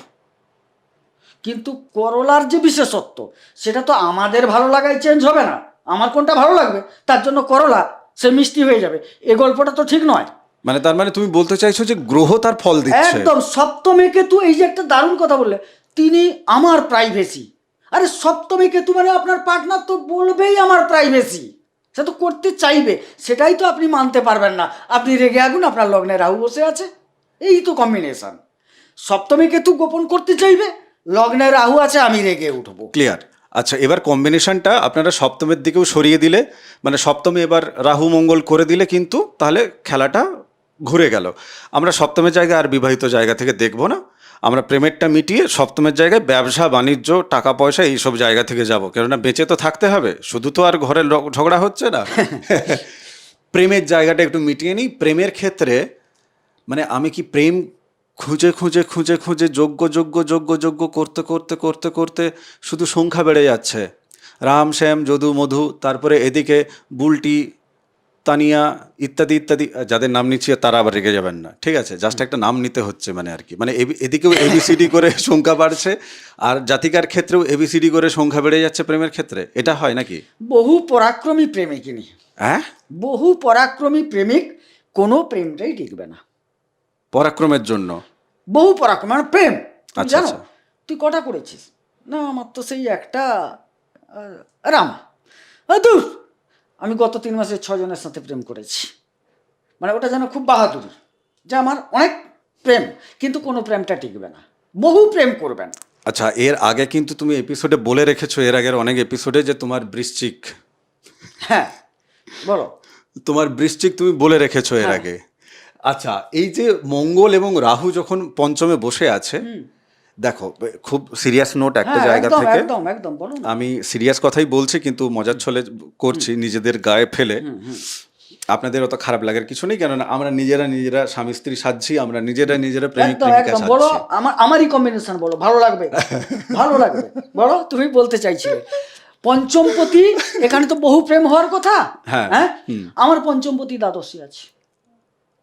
[SPEAKER 2] কিন্তু করলার যে বিশেষত্ব সেটা তো আমাদের ভালো লাগায় চেঞ্জ হবে না। আমার কোনটা ভালো লাগবে তার জন্য করলা সে মিষ্টি হয়ে যাবে, এ গল্পটা তো ঠিক নয়।
[SPEAKER 1] মানে তার মানে তুমি বলতে চাইছো যে গ্রহ তার ফল দিচ্ছে?
[SPEAKER 2] একদম। সপ্তমে কেতু, এই যে একটা দারুণ কথা বললে, তিনি আমার প্রাইভেসি। আরে সপ্তমে কেতু মানে আপনার পার্টনার তো বলবেই আমার প্রাইভেসি, সে তো করতে চাইবে, সেটাই তো আপনি মানতে পারবেন না। আপনি রেগে আগুন, আপনার লগ্নে রাহু বসে আছে, এই তো কম্বিনেশন। সপ্তমে কেতু গোপন করতে চাইবে, লগ্নে রাহু আছে, আমি রেগে উঠবো।
[SPEAKER 1] ক্লিয়ার। আচ্ছা, এবার কম্বিনেশনটা আপনারা সপ্তমের দিকেও সরিয়ে দিলে, মানে সপ্তমে এবার রাহু মঙ্গল করে দিলে, কিন্তু তাহলে খেলাটা ঘুরে গেল। আমরা সপ্তমের জায়গায় আর বিবাহিত জায়গা থেকে দেখবো না, আমরা প্রেমেরটা মিটিয়ে সপ্তমের জায়গায় ব্যবসা বাণিজ্য টাকা পয়সা এইসব জায়গা থেকে যাব, কেননা বেঁচে তো থাকতে হবে, শুধু তো আর ঘরের ঝগড়া হচ্ছে না। প্রেমের জায়গাটা একটু মিটিয়ে নিই। প্রেমের ক্ষেত্রে মানে আমি কি প্রেম খুঁজে খুঁজে খুঁজে খুঁজে যোগ্য যোগ্য যোগ্য যোগ্য করতে করতে করতে করতে শুধু সংখ্যা বেড়ে যাচ্ছে, রাম শ্যাম যদু মধু, তারপরে এদিকে বুলটি তানিয়া ইত্যাদি ইত্যাদি, যাদের নাম নিচ্ছি তারা আবার রেগে যাবেন না, ঠিক আছে, জাস্ট একটা নাম নিতে হচ্ছে, মানে আর কি, মানে এদিকেও এবিসিডি করে সংখ্যা বাড়ছে, আর জাতিকার ক্ষেত্রেও এবিসিডি করে সংখ্যা বেড়ে যাচ্ছে প্রেমের ক্ষেত্রে। এটা হয় নাকি?
[SPEAKER 2] বহু পরাক্রমী প্রেমিকিনী,
[SPEAKER 1] হ্যাঁ,
[SPEAKER 2] বহু পরাক্রমী প্রেমিক, কোনো প্রেমটাই টিকবে না।
[SPEAKER 1] পরাক্রমের জন্য
[SPEAKER 2] বহু পরাক্রম মানে প্রেম, তুমি
[SPEAKER 1] আচ্ছা,
[SPEAKER 2] জানো
[SPEAKER 1] আচ্ছা।
[SPEAKER 2] তুই কটা করেছিস? না আমার তো সেই একটা রাম। দূর, আমি গত 3 মাসে 6 জনের সাথে প্রেম করেছি। মানে ওটা যেন খুব বাহাদুরি, যে আমার অনেক প্রেম, কিন্তু কোনো প্রেমটা টিকবে না, বহু প্রেম করবেন।
[SPEAKER 1] আচ্ছা, এর আগে কিন্তু তুমি এপিসোডে বলে রেখেছো, এর আগের অনেক এপিসোডে, যে তোমার বৃশ্চিক,
[SPEAKER 2] হ্যাঁ বলো।
[SPEAKER 1] তোমার বৃশ্চিক তুমি বলে রেখেছো এর
[SPEAKER 2] হ্যাঁ।
[SPEAKER 1] আগে। আচ্ছা, এই যে মঙ্গল এবং রাহু যখন পঞ্চমে বসে আছে, দেখো খুব সিরিয়াস নোট একটা
[SPEAKER 2] হ্যাঁ
[SPEAKER 1] জায়গা
[SPEAKER 2] একদম
[SPEAKER 1] থেকে,
[SPEAKER 2] একদম একদম বলো না।
[SPEAKER 1] আমি সিরিয়াস কথাই বলছি, কিন্তু মজার ছলে করছি, নিজেদের গায়ে ফেলে। আপনাদের অত খারাপ লাগার কিছু নেই, কেননা আমরা নিজেরা নিজেরা স্বামী স্ত্রী সাজছি, আমরা নিজেরা নিজেরা প্রেমিক
[SPEAKER 2] একদম
[SPEAKER 1] প্রেমিকা
[SPEAKER 2] একদম বলো,
[SPEAKER 1] সাজছি।
[SPEAKER 2] আমারই কম্বিনেশন বলো, ভালো লাগবে, ভালো লাগবে, বলো তুমি বলতে চাইছিলে। পঞ্চমপতি, এখানে তো বহু প্রেম হওয়ার কথা।
[SPEAKER 1] হ্যাঁ,
[SPEAKER 2] হ্যাঁ আমার পঞ্চমপতি দ্বাদশে আছে,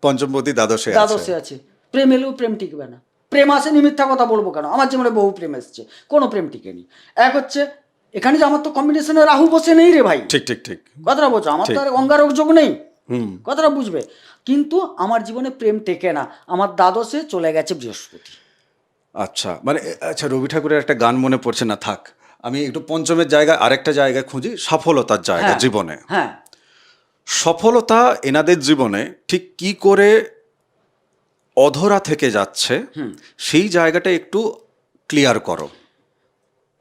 [SPEAKER 1] পঞ্চমপতি দ্বাদশে আছে।
[SPEAKER 2] দ্বাদশে আছে। প্রেম এলেও প্রেম টিকবে না। প্রেম আসেনি মিথ্যা কথা বলবো কেন, আমার জীবনে বহু প্রেম এসছে, কোনো প্রেম টিকেনি। এক হচ্ছে এখানে যে আমার তো কম্বিনেশনে রাহু বসে নেই রে ভাই,
[SPEAKER 1] ঠিক ঠিক ঠিক।
[SPEAKER 2] কথাটা বোঝো, আমার তো আর অঙ্গারক যোগ নেই, কথাটা বুঝবে। কিন্তু আমার জীবনে প্রেম টেকে না, আমার দ্বাদশে চলে গেছে বৃহস্পতি।
[SPEAKER 1] আচ্ছা, মানে আচ্ছা, রবি ঠাকুরের একটা গান মনে পড়ছে না, থাক, আমি একটু পঞ্চমের জায়গায় আরেকটা জায়গায় খুঁজি, সফলতার জায়গা
[SPEAKER 2] হ্যাঁ,
[SPEAKER 1] জীবনে।
[SPEAKER 2] হ্যাঁ
[SPEAKER 1] সফলতা এনাদের জীবনে ঠিক কি করে অধরা থেকে যাচ্ছে, সেই জায়গাটা একটু ক্লিয়ার করো।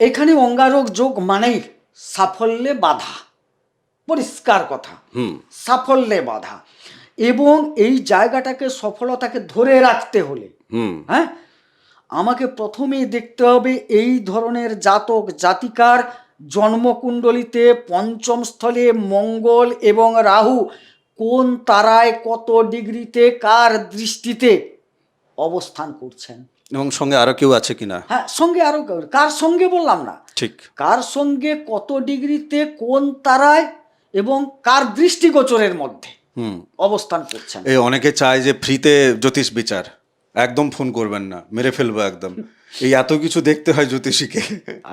[SPEAKER 2] এখানে অঙ্গারক যোগ মানেই সাফল্যে বাধা, পরিষ্কার কথা, সাফল্যে বাধা। এবং এই জায়গাটাকে, সফলতাকে ধরে রাখতে হলে হ্যাঁ, আমাকে প্রথমেই দেখতে হবে এই ধরনের জাতক জাতিকার জন্মকুণ্ডলিতে পঞ্চম স্থলে মঙ্গল এবং রাহু কোন তারায়, কত ডিগ্রিতে, কার দৃষ্টিতে অবস্থান করছেন।
[SPEAKER 1] এবং সঙ্গে আরো কেউ আছে কিনা।
[SPEAKER 2] হ্যাঁ, সঙ্গে আরো কার সঙ্গে বললাম না,
[SPEAKER 1] ঠিক,
[SPEAKER 2] কার সঙ্গে, কত ডিগ্রিতে, কোন তারায় এবং কার দৃষ্টিগোচরের মধ্যে অবস্থান করছেন।
[SPEAKER 1] এই অনেকে চায় যে ফ্রিতে জ্যোতিষ বিচার, একদম ফোন করবেন না, মেরে ফেলবো একদম। এই এত কিছু দেখতে হয় জ্যোতিষীকে।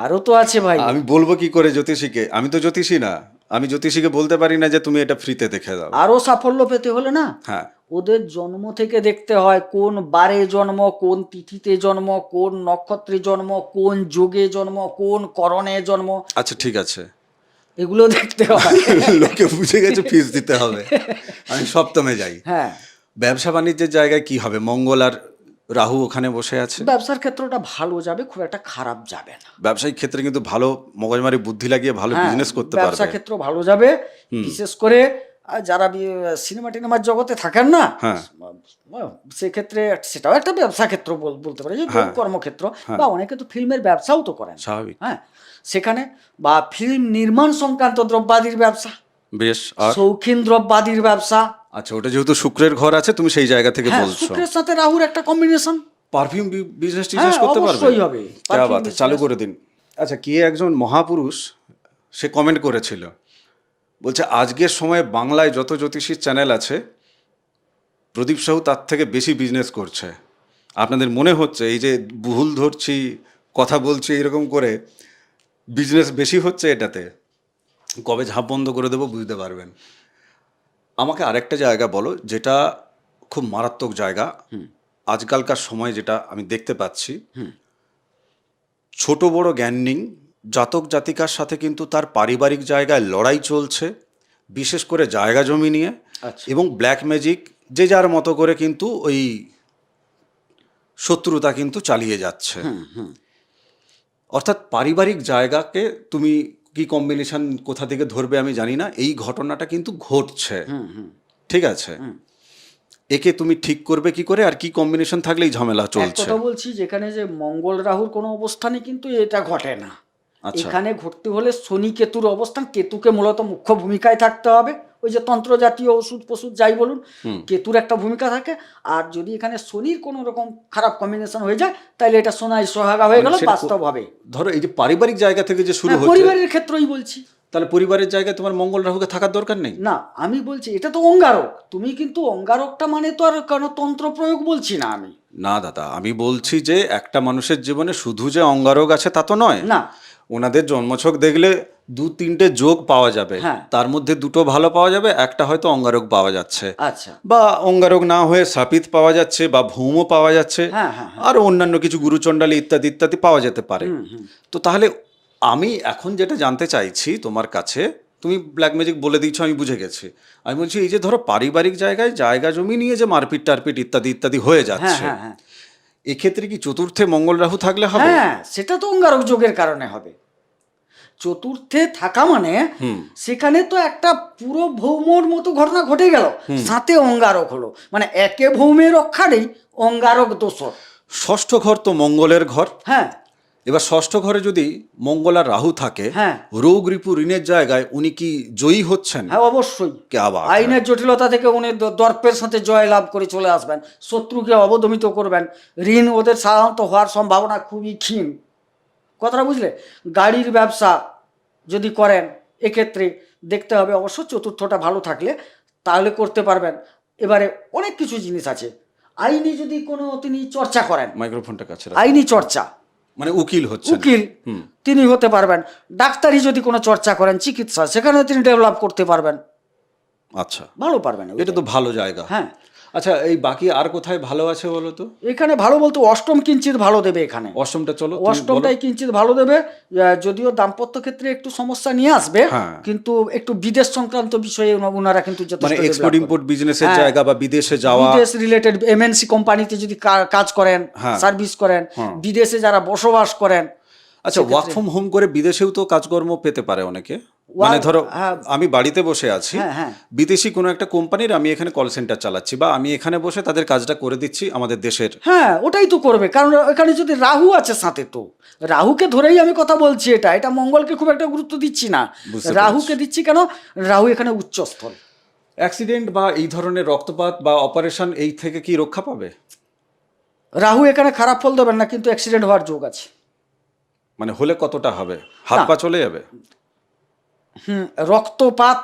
[SPEAKER 2] আরো তো আছে ভাই।
[SPEAKER 1] আমি বলবো কি করে জ্যোতিষীকে? আমি তো জ্যোতিষী না, আমি জ্যোতিষীকে বলতে পারি না যে তুমি এটা ফ্রিতে দেখে দাও।
[SPEAKER 2] আরো সাফল্য পেতে হলে না,
[SPEAKER 1] হ্যাঁ,
[SPEAKER 2] ওদের জন্ম থেকে দেখতে হয়, কোন বারে জন্ম, কোন তিথিতে জন্ম, কোন নক্ষত্রে জন্ম, কোন যোগে জন্ম, কোন করণে জন্ম।
[SPEAKER 1] আচ্ছা ঠিক আছে,
[SPEAKER 2] এগুলো দেখতে হয়।
[SPEAKER 1] লোকে বুঝে গেছে ফিস দিতে হবে। আমি সপ্তমে যাই।
[SPEAKER 2] হ্যাঁ,
[SPEAKER 1] ব্যবসা বাণিজ্যের জায়গায় কি হবে? মঙ্গল আর রাহু ওখানে বসে আছে।
[SPEAKER 2] ব্যবসার ক্ষেত্রটা ভালো যাবে, খুব একটা খারাপ যাবে না।
[SPEAKER 1] ব্যবসায়িক ক্ষেত্রে কিন্তু ভালো মগজমারি বুদ্ধি লাগিয়ে ভালো
[SPEAKER 2] হ্যাঁ,
[SPEAKER 1] বিজনেস করতে
[SPEAKER 2] ব্যবসা
[SPEAKER 1] পারবে।
[SPEAKER 2] ক্ষেত্র ভালো যাবে। বিশেষ করে যারা সিনেমা টিনেমার জগতে থাকেন না,
[SPEAKER 1] হ্যাঁ।
[SPEAKER 2] সেক্ষেত্রে সেটাও একটা ব্যবসা ক্ষেত্র বলতে পারে, যে
[SPEAKER 1] হ্যাঁ।
[SPEAKER 2] কর্মক্ষেত্র। বা অনেকে তো ফিল্মের ব্যবসাও তো করেন,
[SPEAKER 1] স্বাভাবিক।
[SPEAKER 2] হ্যাঁ, সেখানে বা ফিল্ম নির্মাণ সংক্রান্ত দ্রব্যাদির ব্যবসা,
[SPEAKER 1] বেশ। আর
[SPEAKER 2] শৌখিন দ্রব্যাদির ব্যবসা।
[SPEAKER 1] আচ্ছা, ওটা যেহেতু শুক্রের ঘর আছে, তুমি সেই জায়গা থেকে
[SPEAKER 2] হ্যাঁ,
[SPEAKER 1] বলছো।
[SPEAKER 2] শুক্রের সাথে রাহুর একটা কম্বিনেশন।
[SPEAKER 1] পারফিউম বিজনেস টিজনেস
[SPEAKER 2] হ্যাঁ,
[SPEAKER 1] করতে পারবে?
[SPEAKER 2] অবশ্যই হবে।
[SPEAKER 1] ক্যা
[SPEAKER 2] Perfume
[SPEAKER 1] বাত, চালু করে দিন। আচ্ছা, কে একজন মহাপুরুষ সে কমেন্ট করেছিল, বলছে আজকের সময়ে বাংলায় যত জ্যোতিষীর চ্যানেল আছে, প্রদীপ সাহু তার থেকে বেশি বিজনেস করছে। আপনাদের মনে হচ্ছে এই যে ভুল ধরছি, কথা বলছি এরকম করে, বিজনেস বেশি হচ্ছে এটাতে? কবে ঝাঁপ বন্ধ করে দেবো বুঝতে পারবেন। আমাকে আরেকটা জায়গা বলো যেটা খুব মারাত্মক জায়গা আজকালকার সময়, যেটা আমি দেখতে পাচ্ছি, ছোট বড় জ্ঞানী জাতক জাতিকার সাথে কিন্তু তার পারিবারিক জায়গায় লড়াই চলছে, বিশেষ করে জায়গা জমি নিয়ে।
[SPEAKER 2] আচ্ছা।
[SPEAKER 1] এবং ব্ল্যাক ম্যাজিক যে যার মতো করে কিন্তু ওই শত্রুতা কিন্তু চালিয়ে যাচ্ছে। অর্থাৎ পারিবারিক জায়গাকে তুমি কি কম্বিনেশন কোথা থেকে ধরবে আমি জানি না, এই ঘটনাটা কিন্তু ঘটছে। ঠিক আছে, একে তুমি ঠিক করবে কি করে, আর কি কম্বিনেশন থাকলেই ঝামেলা চলছে?
[SPEAKER 2] কথা বলছি, যেখানে যে মঙ্গল রাহুর কোনো অবস্থানে কিন্তু এটা ঘটে না।
[SPEAKER 1] আচ্ছা।
[SPEAKER 2] এখানে ঘটতে হলে শনি কেতুর অবস্থান, কেতুকে মূলত মুখ্য ভূমিকায় থাকতে হবে। ওই যে তন্ত্র জাতীয় ওষুধ পশুদ যাই বলুন, কেতুর একটা ভূমিকা থাকে। আর যদি এখানে শনির কোনো রকম খারাপ কম্বিনেশন হয়ে যায়, তাহলে এটা সোনাই সোহাগা হয়ে গেল বাস্তব হবে।
[SPEAKER 1] ধরো এই যে পারিবারিক জায়গা থেকে যে শুরু হচ্ছে,
[SPEAKER 2] পরিবারের ক্ষেত্রেই বলছি।
[SPEAKER 1] তাহলে পরিবারের জায়গায় তোমার মঙ্গল রাহুকে থাকার দরকার নেই?
[SPEAKER 2] না, আমি বলছি এটা তো অঙ্গারক। তুমি কিন্তু অঙ্গারকটা মানে তো আর কোনো তন্ত্র প্রয়োগ বলছি না আমি।
[SPEAKER 1] না দাদা, আমি বলছি যে একটা মানুষের জীবনে শুধু যে অঙ্গারক আছে তা তো নয়।
[SPEAKER 2] না,
[SPEAKER 1] ওনাদের জন্মছক দেখলে 2-3টে যোগ পাওয়া যাবে।
[SPEAKER 2] হ্যাঁ।
[SPEAKER 1] তার মধ্যে 2টো ভালো পাওয়া যাবে, একটা হয়তো অঙ্গারক পাওয়া যাচ্ছে।
[SPEAKER 2] আচ্ছা।
[SPEAKER 1] বা অঙ্গারক না হয়ে শাপিত পাওয়া যাচ্ছে, বা ভৌমও পাওয়া যাচ্ছে।
[SPEAKER 2] হ্যাঁ, হ্যাঁ,
[SPEAKER 1] আর অন্যান্য কিছু গুরুচণ্ডালী ইত্যাদি ইত্যাদি পাওয়া যেতে পারে। তো তাহলে আমি এখন যেটা জানতে চাইছি তোমার কাছে, তুমি ব্ল্যাক ম্যাজিক বলে দিচ্ছ, আমি বুঝে গেছি। আমি বলছি এই যে ধরো পারিবারিক জায়গায় জায়গা জমি নিয়ে যে মারপিট টারপিট ইত্যাদি ইত্যাদি হয়ে
[SPEAKER 2] হ্যাঁ,
[SPEAKER 1] যাচ্ছে,
[SPEAKER 2] হ্যাঁ, হ্যাঁ,
[SPEAKER 1] এক্ষেত্রে কি চতুর্থে মঙ্গল রাহু থাকলে হবে?
[SPEAKER 2] হ্যাঁ, সেটা তো অঙ্গারক যোগের কারণে হবে। চতুর্থে থাকা মানে সেখানে তো একটা পুরো ভৌমর মতো ঘটনা ঘটে গেল, সাথে অঙ্গারক হলো, মানে একে ভৌমের রক্ষা নেই, অঙ্গারক দোষর।
[SPEAKER 1] ষষ্ঠ ঘর তো মঙ্গলের ঘর।
[SPEAKER 2] হ্যাঁ,
[SPEAKER 1] এবার ষষ্ঠ ঘরে যদি মঙ্গল আর রাহু থাকে,
[SPEAKER 2] হ্যাঁ।
[SPEAKER 1] রোগ রিপু ঋণের জায়গায় উনি কি জয়ী হচ্ছেন?
[SPEAKER 2] হ্যাঁ, অবশ্যই।
[SPEAKER 1] কে আবার
[SPEAKER 2] আইনের জটিলতা থেকে উনি দর্পের সাথে জয় লাভ করে চলে আসবেন, শত্রুকে অবদমিত করবেন। ঋণ ওদের সাধারণত হওয়ার সম্ভাবনা খুবই ক্ষীণ। কথাটা বুঝলে? গাড়ির ব্যবসা যদি করেন, এক্ষেত্রে দেখতে হবে অবশ্য চতুর্থটা ভালো থাকলে, তাহলে করতে পারবেন। এবারে অনেক কিছু জিনিস আছে। আইনি যদি কোনো তিনি চর্চা করেন,
[SPEAKER 1] মাইক্রোফোনটা কাছে রাখো।
[SPEAKER 2] আইনি চর্চা,
[SPEAKER 1] মানে উকিল হচ্ছে,
[SPEAKER 2] উকিল তিনি হতে পারবেন। ডাক্তারি যদি কোনো চর্চা করেন, চিকিৎসা, সেখানে তিনি ডেভেলপ করতে পারবেন,
[SPEAKER 1] আচ্ছা
[SPEAKER 2] ভালো পারবেন।
[SPEAKER 1] এটা তো ভালো জায়গা।
[SPEAKER 2] হ্যাঁ।
[SPEAKER 1] আচ্ছা, এই বাকি আর কোথায় ভালো আছে বলো তো?
[SPEAKER 2] এখানে ভালো বলতে অষ্টম কিঞ্চিত ভালো দেবে এখানে।
[SPEAKER 1] অষ্টমটা চলো তুমি বলো।
[SPEAKER 2] অষ্টমটাই কিঞ্চিত ভালো দেবে। যদিও দাম্পত্য ক্ষেত্রে একটু সমস্যা নিয়ে আসবে,
[SPEAKER 1] হ্যাঁ।
[SPEAKER 2] কিন্তু একটু বিদেশ সংক্রান্ত বিষয়ে ওনারা কিন্তু
[SPEAKER 1] মানে
[SPEAKER 2] যথেষ্ট
[SPEAKER 1] এক্সপোর্ট
[SPEAKER 2] develop
[SPEAKER 1] ইম্পোর্ট
[SPEAKER 2] করবে।
[SPEAKER 1] বিজনেসের
[SPEAKER 2] হ্যাঁ,
[SPEAKER 1] জায়গা বা বিদেশে যাওয়া।
[SPEAKER 2] বিদেশ রিলেটেড এমএনসি কোম্পানিতে যদি কাজ করেন,
[SPEAKER 1] হ্যাঁ।
[SPEAKER 2] সার্ভিস করেন,
[SPEAKER 1] হ্যাঁ।
[SPEAKER 2] বিদেশে যারা বসবাস করেন।
[SPEAKER 1] আচ্ছা, ওয়ার্ক ফ্রম হোম করে বিদেশেও তো কাজকর্ম পেতে পারে অনেকে। মানে ধরো
[SPEAKER 2] হ্যাঁ।
[SPEAKER 1] আমি বাড়িতে বসে আছি,
[SPEAKER 2] হ্যাঁ, হ্যাঁ।
[SPEAKER 1] বিদেশি কোনো একটা কোম্পানির আমি এখানে কল সেন্টার চালাচ্ছি, বা আমি এখানে বসে তাদের কাজটা করে দিচ্ছি আমাদের দেশের।
[SPEAKER 2] হ্যাঁ, ওটাই তো করবে, কারণ এখানে যদি রাহু আছে সাথে, তো রাহুকে ধরেই আমি কথা বলছি। এটা মঙ্গলকে খুব একটা গুরুত্ব দিচ্ছি না,
[SPEAKER 1] বুঝতে
[SPEAKER 2] রাহুকে দিচ্ছি। কেন? রাহু এখানে উচ্চস্থল।
[SPEAKER 1] অ্যাক্সিডেন্ট বা এই ধরনের রক্তপাত বা অপারেশন এই থেকে কি রক্ষা পাবে?
[SPEAKER 2] রাহু এখানে খারাপ ফল দেবেন না, কিন্তু অ্যাক্সিডেন্ট হওয়ার যোগ আছে।
[SPEAKER 1] মানে হলে কতটা হবে? হাত
[SPEAKER 2] না।
[SPEAKER 1] পা চলে যাবে?
[SPEAKER 2] রক্তপাত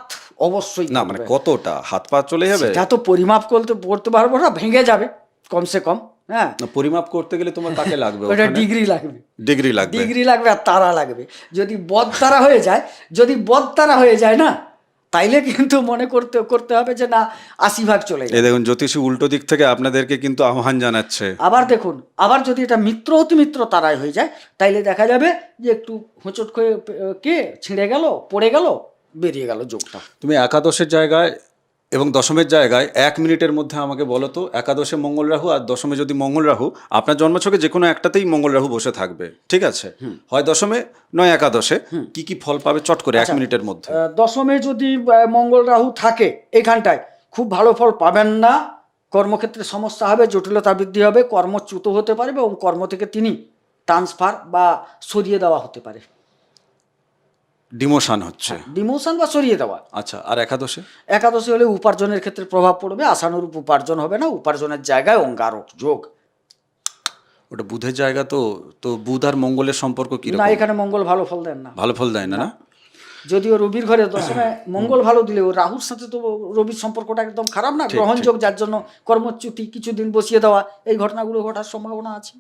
[SPEAKER 2] অবশ্যই
[SPEAKER 1] না,
[SPEAKER 2] করবে।
[SPEAKER 1] মানে কতটা হাত পা চলে যাবে?
[SPEAKER 2] সেটা তো পরিমাপ করতে পারবো না, ভেঙে যাবে কমসে কম। হ্যাঁ,
[SPEAKER 1] না, পরিমাপ করতে গেলে তোমার কাকে লাগবে?
[SPEAKER 2] ওটা
[SPEAKER 1] ওখানে
[SPEAKER 2] ডিগ্রি লাগবে।
[SPEAKER 1] ডিগ্রি লাগবে।
[SPEAKER 2] ডিগ্রি লাগবে আর তারা লাগবে। যদি বদতারা হয়ে যায়, না, তাইলে কিন্তু মনে করতে হবে যে না, 80 ভাগ চলে
[SPEAKER 1] এই
[SPEAKER 2] যায়।
[SPEAKER 1] দেখুন, জ্যোতিষী উল্টো দিক থেকে আপনাদেরকে কিন্তু আহ্বান জানাচ্ছে।
[SPEAKER 2] আবার দেখুন, আবার যদি এটা মিত্র অতি মিত্র তারাই হয়ে যায়, তাইলে দেখা যাবে যে একটু হোঁচট করে কে ছিঁড়ে গেল, পড়ে গেল, বেরিয়ে গেল যোগটা।
[SPEAKER 1] তুমি একাদশের জায়গায় এবং দশমের জায়গায় 1 মিনিটের মধ্যে আমাকে বলো তো, একাদশে মঙ্গল রাহু আর দশমে যদি মঙ্গল রাহু, আপনার জন্মছকে যে কোনো একটাতেই মঙ্গল রাহু বসে থাকবে, ঠিক আছে? হয় দশমে নয় একাদশে, কি কি ফল পাবে চট করে 1 মিনিটের মধ্যে?
[SPEAKER 2] দশমে যদি মঙ্গল রাহু থাকে এখানটায়, খুব ভালো ফল পাবেন না। কর্মক্ষেত্রে সমস্যা হবে, জটিলতা বৃদ্ধি হবে, কর্মচ্যুত হতে পারবে এবং কর্ম থেকে তিনি ট্রান্সফার বা সরিয়ে দেওয়া হতে পারে।
[SPEAKER 1] ডিমোশন হচ্ছে।
[SPEAKER 2] ডিমোশন বা সরিয়ে দেওয়া।
[SPEAKER 1] আচ্ছা, আর একাদশে?
[SPEAKER 2] একাদশী হলে উপার্জনের ক্ষেত্রে প্রভাব পড়বে, আশানুরূপ উপার্জন হবে না, উপার্জনের জায়গায় অঙ্গারক যোগ।
[SPEAKER 1] ওটা বুধের জায়গা, তো তো বুধ আর মঙ্গলের সম্পর্ক
[SPEAKER 2] না,
[SPEAKER 1] কিরকম?
[SPEAKER 2] এখানে মঙ্গল ভালো ফল দেন না।
[SPEAKER 1] ভালো ফল দেয় না, না?
[SPEAKER 2] যদিও রবির ঘরে দশমে মঙ্গল ভালো দিলেও রাহুর সাথে তো রবির সম্পর্কটা একদম খারাপ না,
[SPEAKER 1] ঠিক,
[SPEAKER 2] গ্রহণযোগ, যার জন্য কর্মচ্যুতি, কিছুদিন বসিয়ে দেওয়া, এই ঘটনাগুলো ঘটার সম্ভাবনা আছে।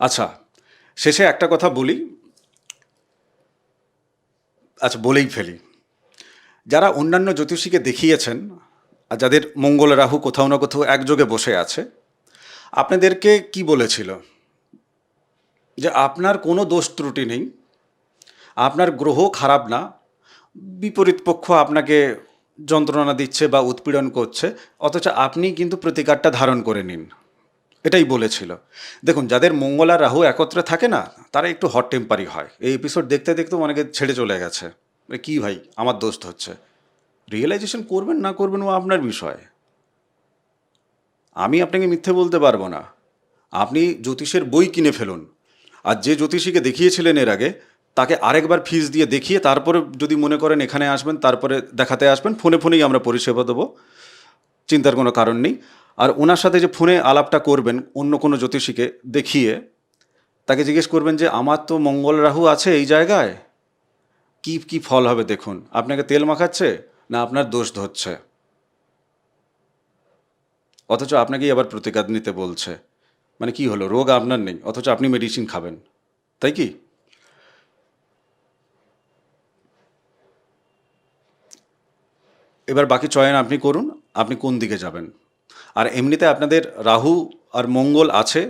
[SPEAKER 1] আচ্ছা, শেষে একটা কথা বলি, আচ্ছা বলেই ফেলি। যারা অন্যান্য জ্যোতিষীকে দেখিয়েছেন আর যাদের মঙ্গল রাহু কোথাও না কোথাও একযোগে বসে আছে, আপনাদেরকে কি বলেছিল? যে আপনার কোনো দোষ ত্রুটি নেই, আপনার গ্রহ খারাপ না, বিপরীত পক্ষ আপনাকে যন্ত্রণা দিচ্ছে বা উৎপীড়ন করছে, অথচ আপনি কিন্তু প্রতিকারটা ধারণ করে নিন, এটাই বলেছিল। দেখুন, যাদের মঙ্গল আর রাহু একত্রে থাকে না, তারা একটু হট টেম্পারি হয়। এই এপিসোড দেখতে দেখতে অনেকে ছেড়ে চলে গেছে, কি ভাই আমার দোষ হচ্ছে। রিয়েলাইজেশন করবেন না করবেন ও আপনার বিষয়, আমি আপনাকে মিথ্যে বলতে পারবো না। আপনি জ্যোতিষের বই কিনে ফেলুন, আর যে জ্যোতিষীকে দেখিয়েছিলেন এর আগে, তাকে আরেকবার ফিস দিয়ে দেখিয়ে তারপরে যদি মনে করেন এখানে আসবেন, তারপরে দেখাতে আসবেন, ফোনেই আমরা পরিষেবা দেবো, চিন্তার কোনো কারণ নেই। আর ওনার সাথে যে ফোনে আলাপটা করবেন অন্য কোনো জ্যোতিষীকে দেখিয়ে, তাকে জিজ্ঞেস করবেন যে আমার তো মঙ্গল রাহু আছে এই জায়গায়, কি কি ফল হবে দেখুন। আপনাকে তেল মাখাচ্ছে না আপনার দোষ ধরছে, অথচ আপনাকেই আবার প্রতিকার নিতে বলছে। মানে কি হলো, রোগ আপনার নেই অথচ আপনি মেডিসিন খাবেন, তাই কি? এবার বাকি চয়ন আপনি করুন, আপনি কোন দিকে যাবেন। আর এমনিতে আপনাদের রাহু আর মঙ্গল আছে,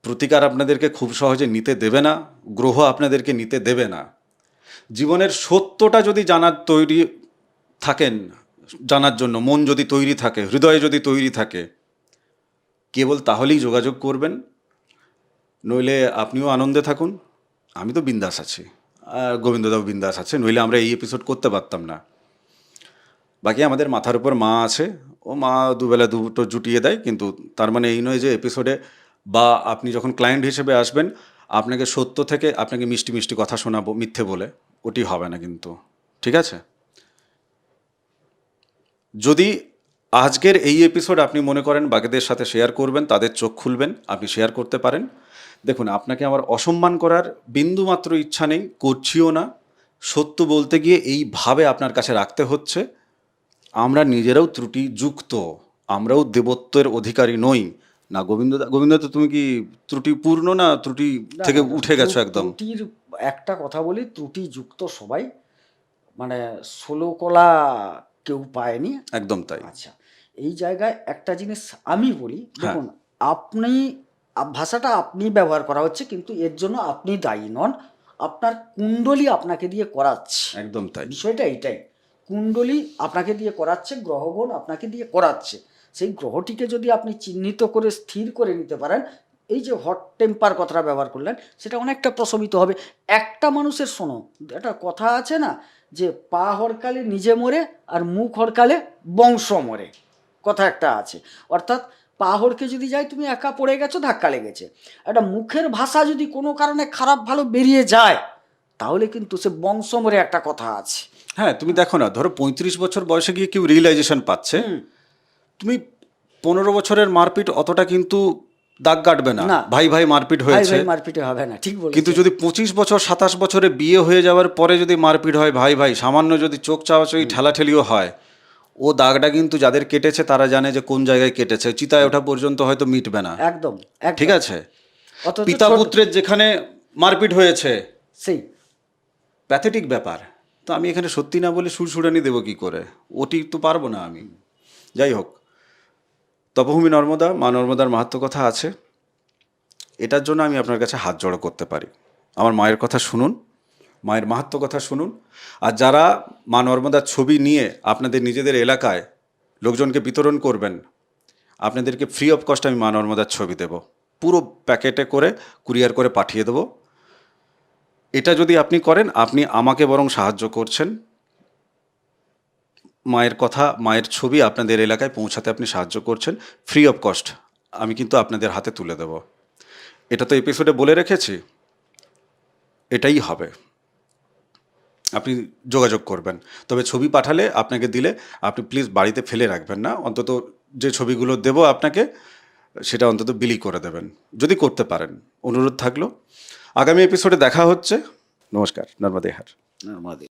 [SPEAKER 1] প্রতিকার আপনাদেরকে খুব সহজে নিতে দেবে না, গ্রহ আপনাদেরকে নিতে দেবে না। জীবনের সত্যটা যদি জানার তৈরি থাকেন, জানার জন্য মন যদি তৈরি থাকে, হৃদয়ে যদি তৈরি থাকে, কেবল তাহলেই যোগাযোগ করবেন। নইলে আপনিও আনন্দে থাকুন, আমি তো বিন্দাস আছি, আর গোবিন্দদাও বিন্দাস আছে, নইলে আমরা এই এপিসোড করতে পারতাম না। বাকি আমাদের মাথার উপর মা আছে, ও মা দুবেলা দুটো জুটিয়ে দেয়, কিন্তু তার মানে এই নয় যে এপিসোডে বা আপনি যখন ক্লায়েন্ট হিসেবে আসবেন আপনাকে সত্য থেকে আপনাকে মিষ্টি মিষ্টি কথা শোনাবো মিথ্যে বলে, ওটি হবে না কিন্তু, ঠিক আছে? যদি আজকের এই এপিসোড আপনি মনে করেন বাকিদের সাথে শেয়ার করবেন, তাদের চোখ খুলবেন, আপনি শেয়ার করতে পারেন। দেখুন, আপনাকে আমার অসম্মান করার বিন্দুমাত্র ইচ্ছা নেই, করছিও না। সত্য বলতে গিয়ে এইভাবে আপনার কাছে রাখতে হচ্ছে। আমরা নিজেরাও ত্রুটিযুক্ত, আমরাও দেবত্বের অধিকারী নই। না গোবিন্দ তো তুমি কি ত্রুটিপূর্ণ না ত্রুটি থেকে উঠে গেছো একদম?
[SPEAKER 2] ত্রুটির একটা কথা বলি, ত্রুটিযুক্ত সবাই, মানে 16 কলা কেউ পায়নি।
[SPEAKER 1] একদম তাই।
[SPEAKER 2] আচ্ছা, এই জায়গায় একটা জিনিস আমি বলি, দেখুন আপনি ভাষাটা আপনি ব্যবহার করা হচ্ছে, কিন্তু এর জন্য আপনি দায়ী নন, আপনার কুণ্ডলী আপনাকে দিয়ে করাচ্ছে।
[SPEAKER 1] একদম তাই।
[SPEAKER 2] বিষয়টা এইটাই, কুণ্ডলী আপনাকে দিয়ে করাচ্ছে, গ্রহগণ আপনাকে দিয়ে করাচ্ছে। সেই গ্রহটিকে যদি আপনি চিহ্নিত করে স্থির করে নিতে পারেন, এই যে হট টেম্পার কথাটা ব্যবহার করলেন, সেটা অনেকটা প্রশমিত হবে। একটা মানুষের, শোনো, একটা কথা আছে না, যে পা হরকালে নিজে মরে আর মুখ হরকালে বংশ মরে, কথা একটা আছে। অর্থাৎ পা হরকে যদি যাই, তুমি একা পড়ে গেছো, ধাক্কা লেগেছে। একটা মুখের ভাষা যদি কোনো কারণে খারাপ ভালো বেরিয়ে যায়, তাহলে কিন্তু সে বংশ মরে একটা কথা আছে।
[SPEAKER 1] হ্যাঁ, তুমি দেখো না, ধরো 35 বছর বয়সে গিয়ে কেউ রিয়েলাইজেশন পাচ্ছে, তুমি 15 বছরের মারপিট অতটা কিন্তু দাগ কাটবে না।
[SPEAKER 2] না।
[SPEAKER 1] ভাই ভাই মারপিট
[SPEAKER 2] ভাই
[SPEAKER 1] হয়েছে,
[SPEAKER 2] ভাই মারপিটে হবে না, ঠিক বলেছো।
[SPEAKER 1] কিন্তু যদি 25 বছর 27 বছরে বিয়ে হয়ে যাওয়ার পরে যদি মারপিট হয়, ভাই ভাই সামান্য যদি চোখ চাওয়াচই ঠেলাঠেলিও হয়, ও দাগটা কিন্তু যাদের কেটেছে তারা জানে যে কোন জায়গায় কেটেছে, চিতায় ওঠা পর্যন্ত হয়তো মিটবে না।
[SPEAKER 2] একদম
[SPEAKER 1] ঠিক আছে,
[SPEAKER 2] অথচ
[SPEAKER 1] পিতা
[SPEAKER 2] ছোট-
[SPEAKER 1] পুত্রের যেখানে মারপিট হয়েছে,
[SPEAKER 2] সেই
[SPEAKER 1] প্যাথেটিক ব্যাপার। তো আমি এখানে সত্যি না বলে সুরসুরানি দেবো কি করে, ওটি তো পারবো না আমি। যাই হোক, তপভূমি নর্মদা, মা নর্মদার মাহাত্ম্য কথা আছে, এটার জন্য আমি আপনার কাছে হাত জড়ো করতে পারি। আমার মায়ের কথা শুনুন, মায়ের মাহাত্ম্য কথা শুনুন। আর যারা মা নর্মদার ছবি নিয়ে আপনাদের নিজেদের এলাকায় লোকজনকে বিতরণ করবেন, আপনাদেরকে ফ্রি অফ কস্ট আমি মা নর্মদার ছবি দেব, পুরো প্যাকেটে করে কুরিয়ার করে পাঠিয়ে দেব। এটা যদি আপনি করেন, আপনি আমাকে বরং সাহায্য করছেন, মায়ের কথা, মায়ের ছবি আপনাদের এলাকায় পৌঁছাতে আপনি সাহায্য করছেন। ফ্রি অফ কস্ট আমি কিন্তু আপনাদের হাতে তুলে দেব। এটা তো এপিসোডে বলে রেখেছি, এটাই হবে। আপনি যোগাযোগ করবেন, তবে ছবি পাঠালে, আপনাকে দিলে আপনি প্লিজ বাড়িতে ফেলে রাখবেন না, অন্তত যে ছবিগুলো দেব আপনাকে সেটা অন্তত বিলি করে দেবেন যদি করতে পারেন। অনুরোধ থাকলো। আগামী এপিসোডে দেখা হচ্ছে। নমস্কার। নর্মদে হার।
[SPEAKER 2] নর্মাদি।